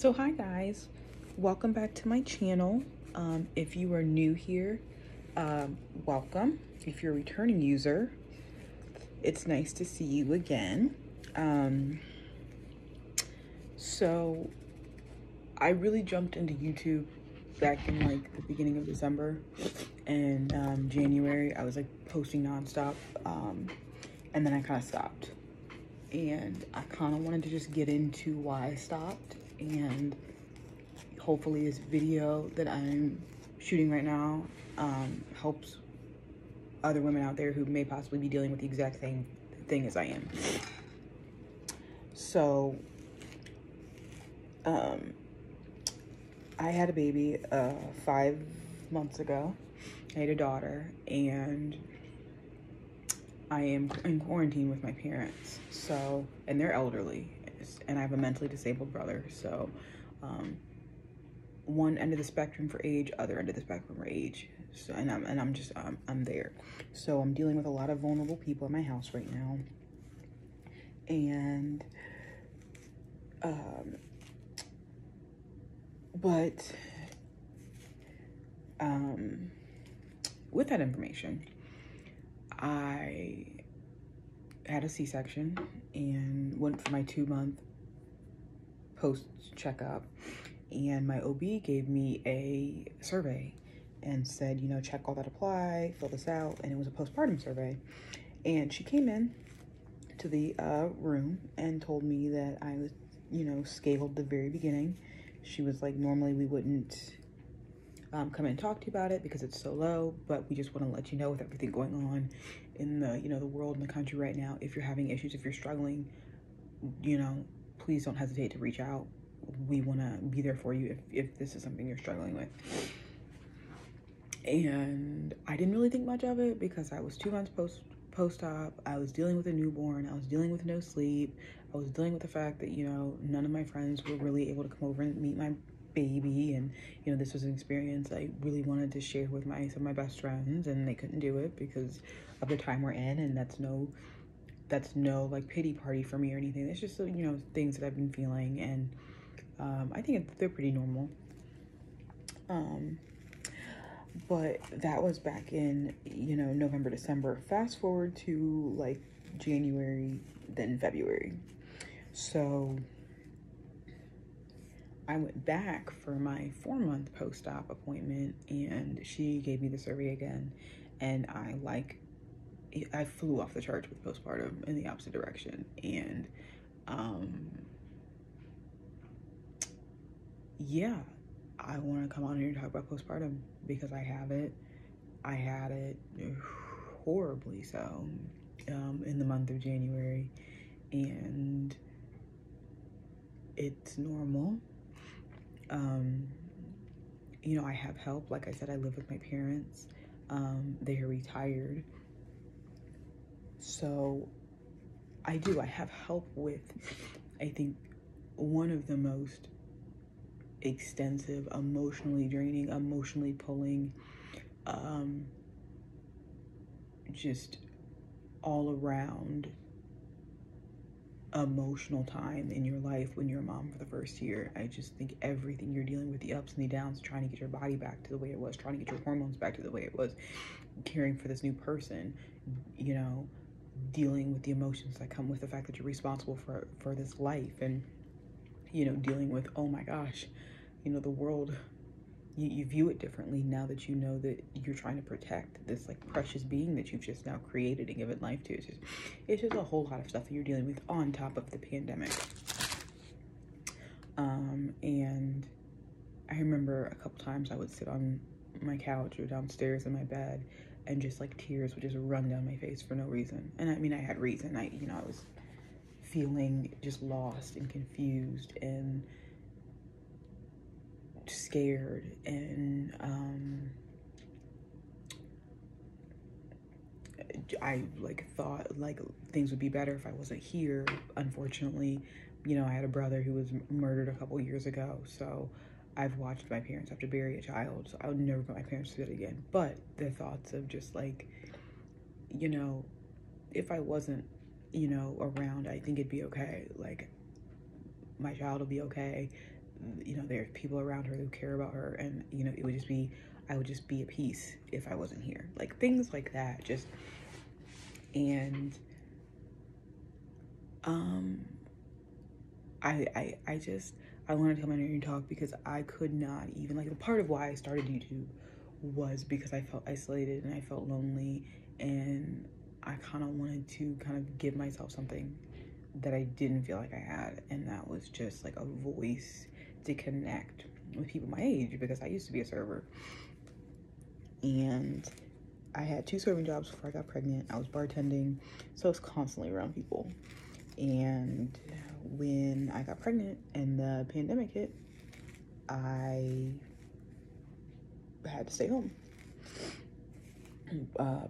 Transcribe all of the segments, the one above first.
So hi guys, welcome back to my channel. If you are new here, welcome. If you're a returning user, it's nice to see you again. So I really jumped into YouTube back in like the beginning of December and January. I was like posting nonstop, and then I kind of stopped. And I kind of wanted to just get into why I stopped, and hopefully this video that I'm shooting right now helps other women out there who may possibly be dealing with the exact same thing as I am. So I had a baby 5 months ago. I had a daughter, and I am in quarantine with my parents. So, and they're elderly, and I have a mentally disabled brother. So one end of the spectrum for age, other end of the spectrum for age. So, and I'm there. So I'm dealing with a lot of vulnerable people in my house right now. And, with that information, I had a C-section and went for my 2-month post checkup, and my OB gave me a survey and said, you know, check all that apply, fill this out. And it was a postpartum survey. And she came in to the room and told me that I was, you know, scaled at the very beginning. She was like, normally we wouldn't come in and talk to you about it because it's so low, but we just want to let you know, with everything going on in the, you know, the world and the country right now, if you're having issues, if you're struggling, you know, please don't hesitate to reach out. We want to be there for you if this is something you're struggling with. And I didn't really think much of it because I was 2 months post-op. I was dealing with a newborn. I was dealing with no sleep. I was dealing with the fact that, you know, none of my friends were really able to come over and meet my baby. And, you know, this was an experience I really wanted to share with some of my best friends, and they couldn't do it because of the time we're in. And that's no like pity party for me or anything. It's just, you know, things that I've been feeling. And I think they're pretty normal. But that was back in, you know, November, December. Fast forward to like January, then February. So I went back for my 4-month post-op appointment, and she gave me the survey again. And I flew off the charts with postpartum in the opposite direction. And yeah, I want to come on here and talk about postpartum because I have it. I had it horribly so in the month of January, and it's normal. You know, I have help. Like I said, I live with my parents. They are retired. So I have help with, I think, one of the most extensive, emotionally draining, emotionally pulling, just all around emotional time in your life when you're a mom for the first year. I just think everything you're dealing with, the ups and the downs, trying to get your body back to the way it was, trying to get your hormones back to the way it was, caring for this new person, you know, dealing with the emotions that come with the fact that you're responsible for this life, and, you know, dealing with, oh my gosh, you know, the world, you view it differently now that you know that you're trying to protect this like precious being that you've just now created and given life to. It's just a whole lot of stuff that you're dealing with on top of the pandemic. And I remember a couple times I would sit on my couch or downstairs in my bed, and just like tears would just run down my face for no reason. And I mean, I had reason. I was feeling just lost and confused and scared, and I like thought like things would be better if I wasn't here. Unfortunately, you know, I had a brother who was murdered a couple years ago, so I've watched my parents have to bury a child, so I would never put my parents through that again. But the thoughts of just like, you know, if I wasn't, you know, around, I think it'd be okay. Like, my child will be okay. you know, there's people around her who care about her, and, you know, it would just be, I would just be at peace if I wasn't here. Like, things like that, just, and, I wanted to come in here and talk because I could not even, like, the part of why I started YouTube was because I felt isolated and I felt lonely, and I kind of wanted to kind of give myself something that I didn't feel like I had, and that was just like a voice to connect with people my age, because I used to be a server, and I had 2 serving jobs before I got pregnant. I was bartending, so I was constantly around people. And when I got pregnant and the pandemic hit, I had to stay home.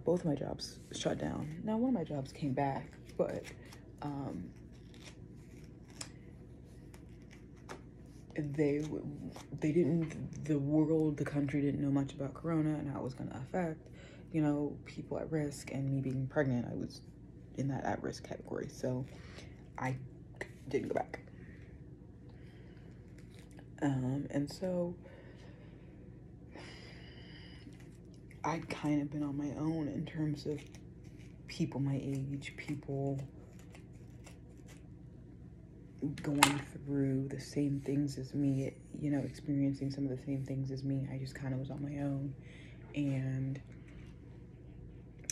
Both of my jobs shut down. Now, one of my jobs came back, but they didn't, the world, the country didn't know much about Corona and how it was going to affect, you know, people at risk, and me being pregnant, I was in that at-risk category, so I didn't go back. And so I'd kind of been on my own in terms of people my age, people going through the same things as me, you know, experiencing some of the same things as me. I just kind of was on my own, and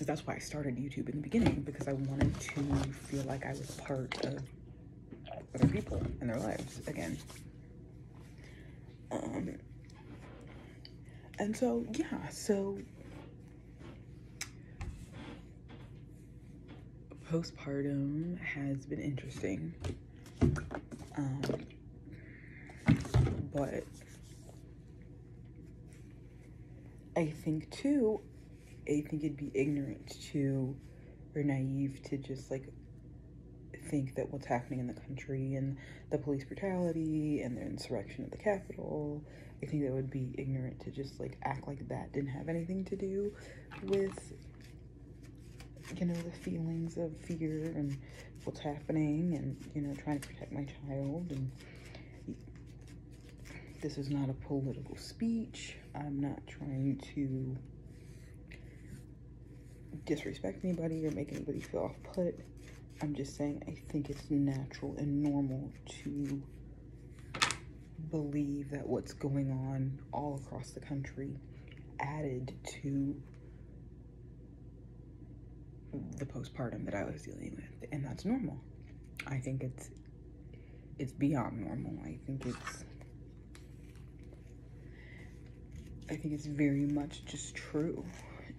that's why I started YouTube in the beginning, because I wanted to feel like I was a part of other people and their lives again. And so, yeah, so postpartum has been interesting. But I think too, I think it'd be ignorant to, or naive to just like think that what's happening in the country and the police brutality and the insurrection at the Capitol, I think that would be ignorant to just like act like that didn't have anything to do with, you know, the feelings of fear and what's happening, and, you know, trying to protect my child. And this is not a political speech. I'm not trying to disrespect anybody or make anybody feel off put. I'm just saying I think it's natural and normal to believe that what's going on all across the country added to the postpartum that I was dealing with, and that's normal. I think it's beyond normal. I think it's very much just true.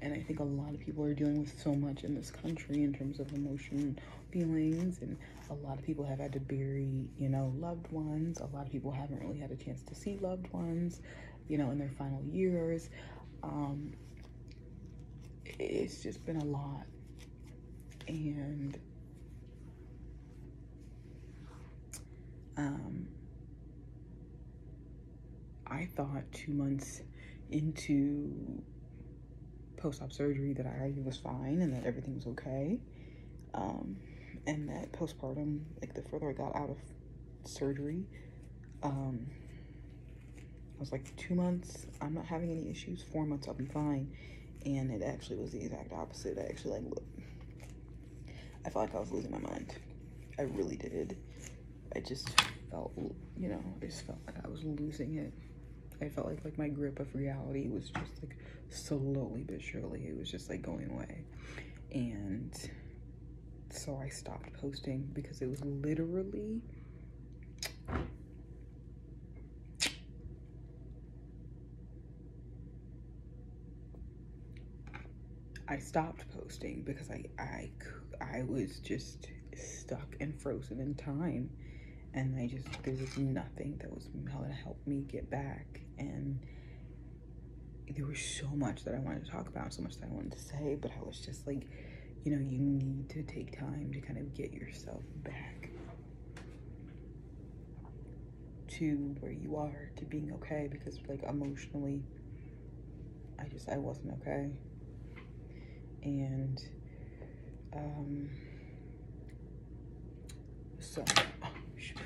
And I think a lot of people are dealing with so much in this country in terms of emotion, feelings, and a lot of people have had to bury, you know, loved ones. A lot of people haven't really had a chance to see loved ones, you know, in their final years. It's just been a lot. And I thought 2 months into post-op surgery that I already was fine and that everything was okay. And that postpartum, like the further I got out of surgery, I was like 2 months, I'm not having any issues. 4 months, I'll be fine. And it actually was the exact opposite. I actually I felt like I was losing my mind. I really did. I just felt, you know, I just felt like I was losing it. I felt like my grip of reality was just like slowly but surely, it was just like going away. And so I stopped posting because it was literally I stopped posting because I was just stuck and frozen in time, and there was nothing that was gonna help me get back. And there was so much that I wanted to talk about, so much that I wanted to say, but I was just like, you know, you need to take time to kind of get yourself back to where you are, to being okay, because like emotionally, I wasn't okay. And so, oh shoot.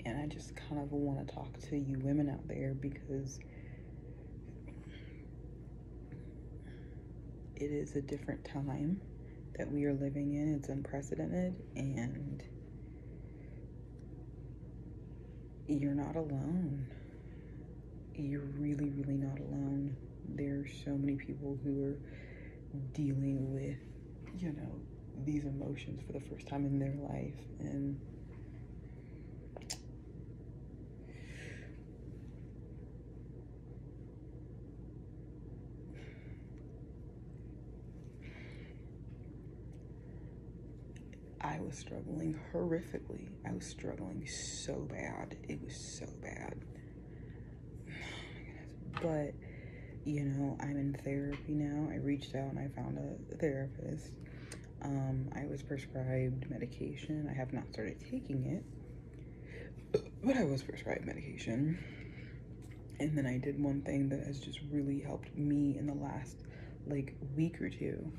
And I just kind of want to talk to you women out there, because it is a different time that we are living in. It's unprecedented, and you're not alone. You're really, really not alone. There's so many people who are dealing with, you know, these emotions for the first time in their life, and I was struggling horrifically. I was struggling so bad. It was so bad. But, you know, I'm in therapy now. I reached out and I found a therapist. I was prescribed medication. I have not started taking it, but I was prescribed medication. And then I did one thing that has just really helped me in the last, like, week or two.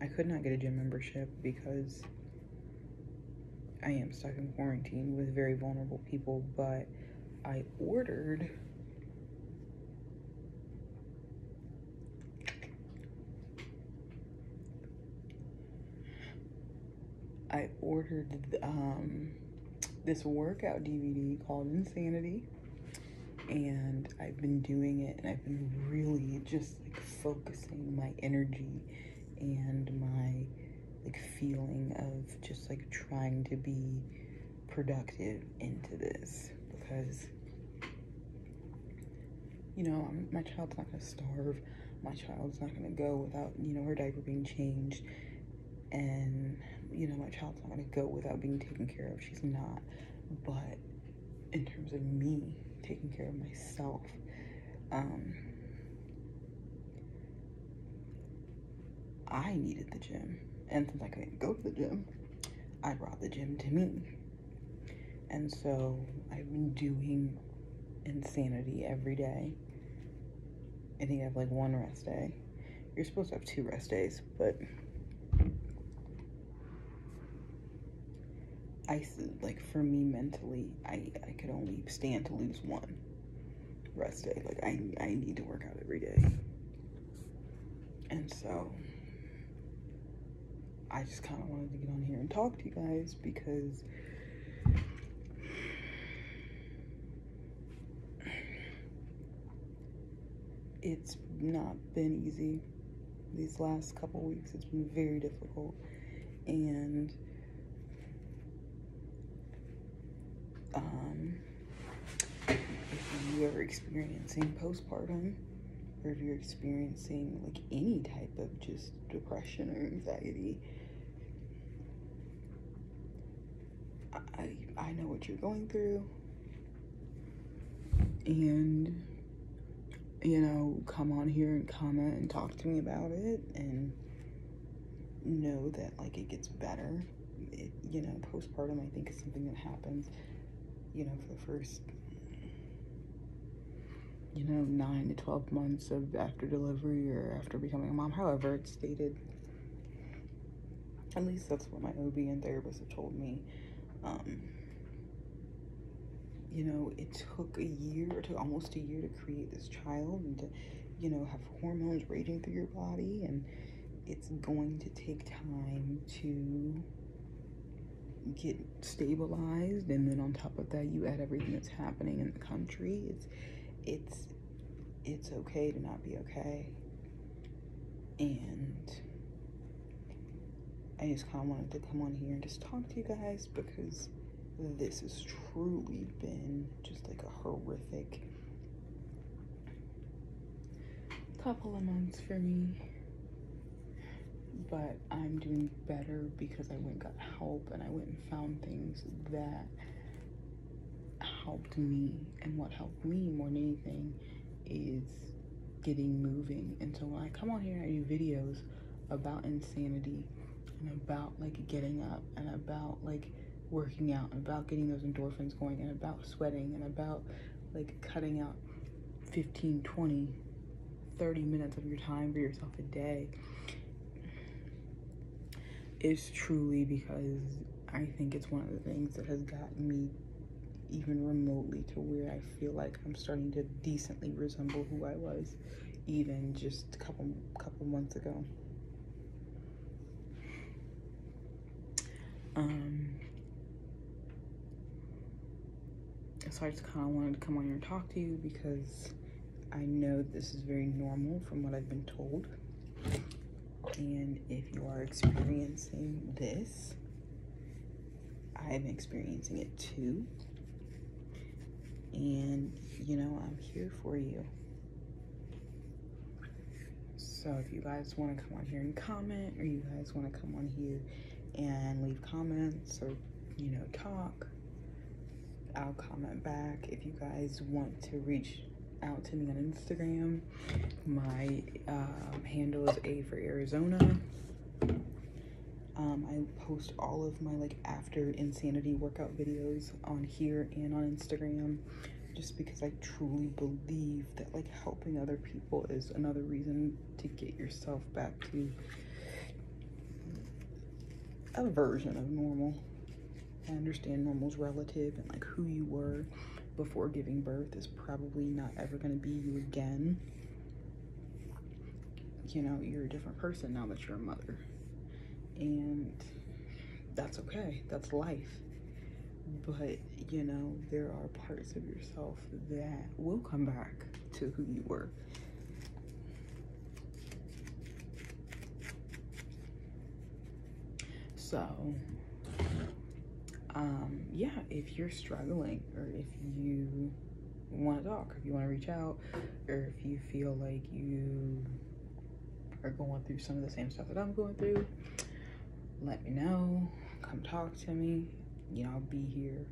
I could not get a gym membership because I am stuck in quarantine with very vulnerable people, but I ordered this workout DVD called Insanity, and I've been doing it, and I've been really just like focusing my energy and my like feeling of just like trying to be productive into this, because, you know, my child's not gonna starve. My child's not gonna go without, you know, her diaper being changed. And, you know, my child's not gonna go without being taken care of. She's not. But in terms of me taking care of myself, I needed the gym. And since I couldn't go to the gym, I brought the gym to me. And so I've been doing Insanity every day. I think I have like one rest day. You're supposed to have 2 rest days, but like for me mentally, I could only stand to lose 1 rest day. Like I need to work out every day. And so I just kind of wanted to get on here and talk to you guys, because it's not been easy. These last couple weeks, it's been very difficult. And if you're experiencing postpartum, or if you're experiencing like any type of just depression or anxiety, I know what you're going through. And, you know, come on here and comment and talk to me about it, and know that like it gets better. You know, postpartum, I think, is something that happens, you know, for the first, you know, 9 to 12 months of after delivery or after becoming a mom, however it's stated. At least that's what my OB and therapist have told me. You know, it took a year, or took almost a year to create this child, and to, you know, have hormones raging through your body, and it's going to take time to get stabilized. And then on top of that, you add everything that's happening in the country. It's okay to not be okay. And I just kind of wanted to come on here and just talk to you guys, because this has truly been just like a horrific couple of months for me. But I'm doing better because I went and got help, and I went and found things that helped me. And what helped me more than anything is getting moving. And so when I come on here and I do videos about Insanity, and about like getting up, and about like working out, and about getting those endorphins going, and about sweating, and about like cutting out 15, 20, 30 minutes of your time for yourself a day, is truly because I think it's one of the things that has gotten me even remotely to where I feel like I'm starting to decently resemble who I was even just a couple months ago. So I just kind of wanted to come on here and talk to you because I know this is very normal from what I've been told. And if you are experiencing this, I'm experiencing it too. And, you know, I'm here for you. So if you guys want to come on here and comment, or you guys want to come on here and leave comments or, you know, talk, I'll comment back. If you guys want to reach out to me on Instagram, my handle is A for Arizona. I post all of my like after insanity workout videos on here and on Instagram, just because I truly believe that like helping other people is another reason to get yourself back to a version of normal. I understand normal's relative, and like who you were before giving birth is probably not ever going to be you again. You know, you're a different person now that you're a mother, and that's okay. That's life. But, you know, there are parts of yourself that will come back to who you were. So, yeah, if you're struggling, or if you want to talk, if you want to reach out, or if you feel like you are going through some of the same stuff that I'm going through, let me know. Come talk to me. You know, I'll be here.